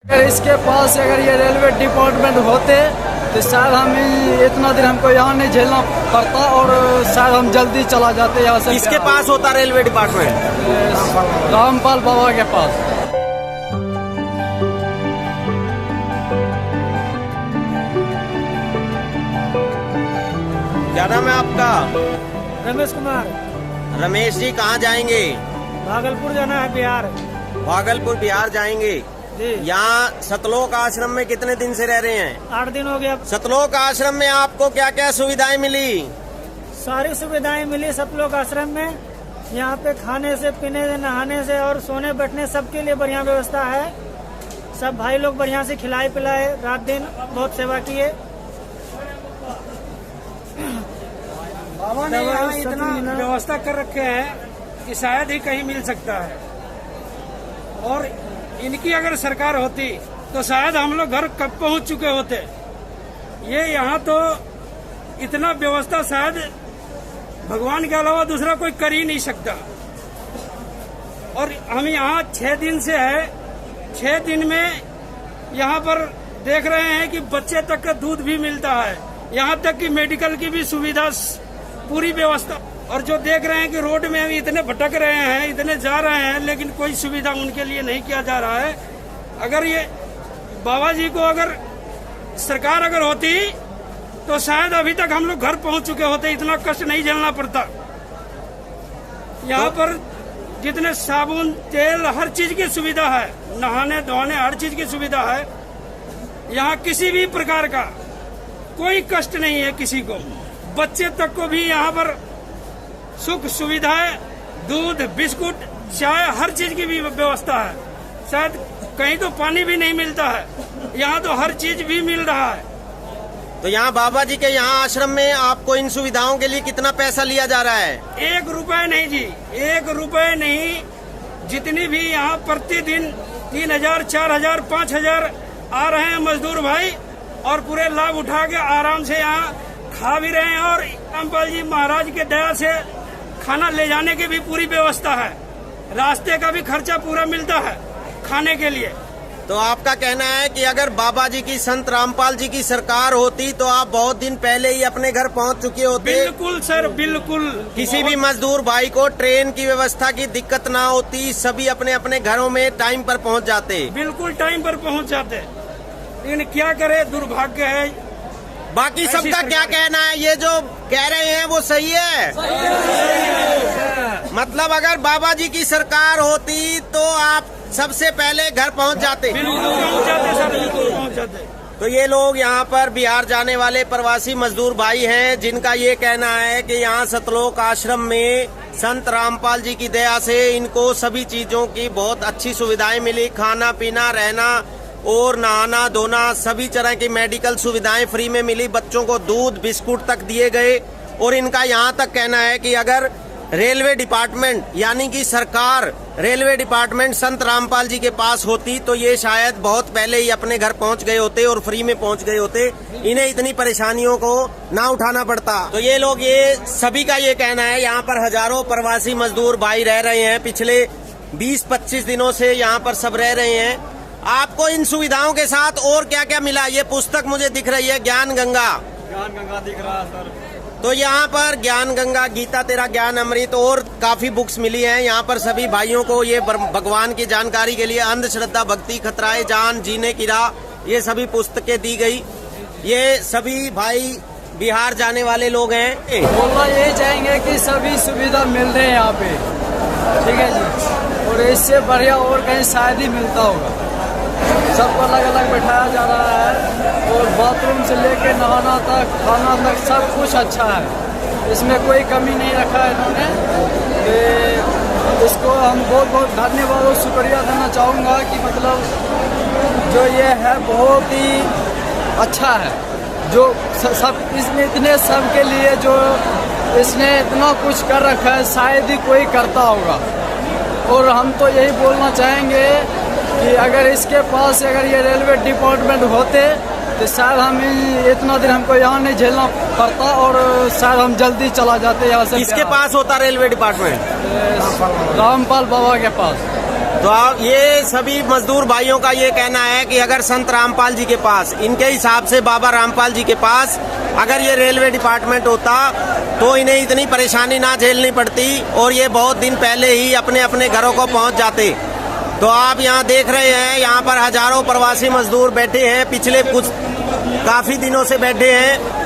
अगर इसके पास अगर ये रेलवे डिपार्टमेंट होते तो शायद हम इतना दिन हमको यहाँ नहीं झेलना पड़ता और शायद हम जल्दी चला जाते यहाँ से। किसके पास होता रेलवे डिपार्टमेंट? रामपाल बाबा के पास। क्या नाम है आपका? रमेश कुमार। रमेश जी, कहाँ जाएंगे? भागलपुर जाना है, बिहार। भागलपुर बिहार जाएंगे जी। यहाँ सतलोक आश्रम में कितने दिन से रह रहे हैं? 8 दिन हो गया। सतलोक आश्रम में आपको क्या क्या सुविधाएं मिली? सारी सुविधाएं मिली सतलोक आश्रम में। यहाँ पे खाने से, पीने से, नहाने से और सोने बैठने सबके लिए बढ़िया व्यवस्था है। सब भाई लोग बढ़िया से खिलाए पिलाए, रात दिन बहुत सेवा किए। बाबा ने यहाँ इतना व्यवस्था कर रखे हैं कि शायद ही कहीं मिल सकता है। और इनकी अगर सरकार होती तो शायद हम लोग घर कब पहुंच चुके होते। ये यहाँ तो इतना व्यवस्था शायद भगवान के अलावा दूसरा कोई कर ही नहीं सकता। और हम यहाँ 6 दिन से है। 6 दिन में यहाँ पर देख रहे हैं कि बच्चे तक का दूध भी मिलता है, यहाँ तक कि मेडिकल की भी सुविधा, पूरी व्यवस्था। और जो देख रहे हैं कि रोड में अभी इतने भटक रहे हैं, इतने जा रहे हैं, लेकिन कोई सुविधा उनके लिए नहीं किया जा रहा है। अगर ये बाबा जी को अगर सरकार अगर होती तो शायद अभी तक हम लोग घर पहुंच चुके होते, इतना कष्ट नहीं झेलना पड़ता। यहाँ पर जितने साबुन, तेल, हर चीज की सुविधा है, नहाने धोने हर चीज की सुविधा है। यहाँ किसी भी प्रकार का कोई कष्ट नहीं है किसी को। बच्चे तक को भी यहाँ पर सुख सुविधाएं, दूध, बिस्कुट, चाय, हर चीज की भी व्यवस्था है। शायद कहीं तो पानी भी नहीं मिलता है, यहाँ तो हर चीज भी मिल रहा है। तो यहाँ बाबा जी के यहाँ आश्रम में आपको इन सुविधाओं के लिए कितना पैसा लिया जा रहा है? 1 रुपए नहीं जी, 1 रुपए नहीं। जितनी भी यहाँ प्रतिदिन 3000, 4000, 5000 आ रहे हैं मजदूर भाई और पूरे लाभ उठा के आराम से यहाँ खा भी रहे हैं। और रामपाल जी महाराज के दया से खाना ले जाने की भी पूरी व्यवस्था है, रास्ते का भी खर्चा पूरा मिलता है खाने के लिए। तो आपका कहना है कि अगर बाबा जी की, संत रामपाल जी की सरकार होती तो आप बहुत दिन पहले ही अपने घर पहुंच चुके होते? बिल्कुल सर, बिल्कुल। किसी भी मजदूर भाई को ट्रेन की व्यवस्था की दिक्कत ना होती, सभी अपने अपने घरों में टाइम पर पहुंच जाते। बिल्कुल टाइम पर पहुंच जाते, लेकिन क्या करे, दुर्भाग्य है। बाकी सबका क्या कहना है? ये जो कह रहे हैं वो सही है? मतलब अगर बाबा जी की सरकार होती तो आप सबसे पहले घर पहुंच जाते? बिल्कुल पहुंच जाते सर, बिल्कुल पहुंच जाते। तो ये लोग यहाँ पर बिहार जाने वाले प्रवासी मजदूर भाई हैं, जिनका ये कहना है कि यहाँ सतलोक आश्रम में संत रामपाल जी की दया से इनको सभी चीजों की बहुत अच्छी सुविधाएं मिली। खाना पीना, रहना और नहाना धोना, सभी तरह की मेडिकल सुविधाएं फ्री में मिली। बच्चों को दूध, बिस्कुट तक दिए गए। और इनका यहाँ तक कहना है कि अगर रेलवे डिपार्टमेंट यानी कि सरकार, रेलवे डिपार्टमेंट संत रामपाल जी के पास होती तो ये शायद बहुत पहले ही अपने घर पहुंच गए होते और फ्री में पहुंच गए होते, इन्हें इतनी परेशानियों को ना उठाना पड़ता। तो ये लोग, ये सभी का ये कहना है। यहाँ पर हजारों प्रवासी मजदूर भाई रह रहे हैं, पिछले 20-25 दिनों से यहाँ पर सब रह रहे हैं। आपको इन सुविधाओं के साथ और क्या क्या मिला? ये पुस्तक मुझे दिख रही है, ज्ञान गंगा। ज्ञान गंगा दिख रहा है सर। तो यहाँ पर ज्ञान गंगा, गीता तेरा ज्ञान अमृत और काफी बुक्स मिली हैं। यहाँ पर सभी भाइयों को ये भगवान की जानकारी के लिए अंधश्रद्धा, भक्ति, खतराए जान, जीने की राह, ये सभी पुस्तकें दी गई। ये सभी भाई बिहार जाने वाले लोग हैं। बोलना यही चाहेंगे कि सभी सुविधा मिल रहे हैं यहाँ पे, ठीक है जी। और इससे बढ़िया और कहीं शायद ही मिलता होगा। सबको अलग अलग बैठाया जा रहा है और बाथरूम से लेके नहाना तक, खाना तक सब कुछ अच्छा है। इसमें कोई कमी नहीं रखा है इन्होंने। इसको हम बहुत बहुत धन्यवाद और शुक्रिया देना चाहूँगा कि मतलब जो ये है बहुत ही अच्छा है। जो सब इसमें इतने सब के लिए जो इसने इतना कुछ कर रखा है, शायद ही कोई करता होगा। और हम तो यही बोलना चाहेंगे कि अगर इसके पास अगर ये रेलवे डिपार्टमेंट होते तो शायद हम इतना दिन हमको यहाँ नहीं झेलना पड़ता और शायद हम जल्दी चला जाते यहाँ से। किसके पास होता रेलवे डिपार्टमेंट? रामपाल बाबा के पास। तो आप ये सभी मजदूर भाइयों का ये कहना है कि अगर संत रामपाल जी के पास, इनके हिसाब से बाबा रामपाल जी के पास अगर ये रेलवे डिपार्टमेंट होता तो इन्हें इतनी परेशानी ना झेलनी पड़ती और ये बहुत दिन पहले ही अपने अपने घरों को पहुंच जाते। तो आप यहाँ देख रहे हैं, यहाँ पर हजारों प्रवासी मजदूर बैठे हैं, पिछले काफी दिनों से बैठे हैं।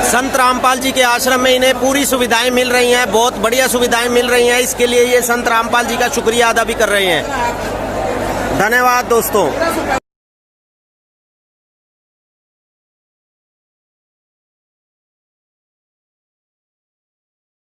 संत रामपाल जी के आश्रम में इन्हें पूरी सुविधाएं मिल रही हैं, बहुत बढ़िया सुविधाएं मिल रही हैं। इसके लिए ये संत रामपाल जी का शुक्रिया अदा भी कर रहे हैं। धन्यवाद दोस्तों।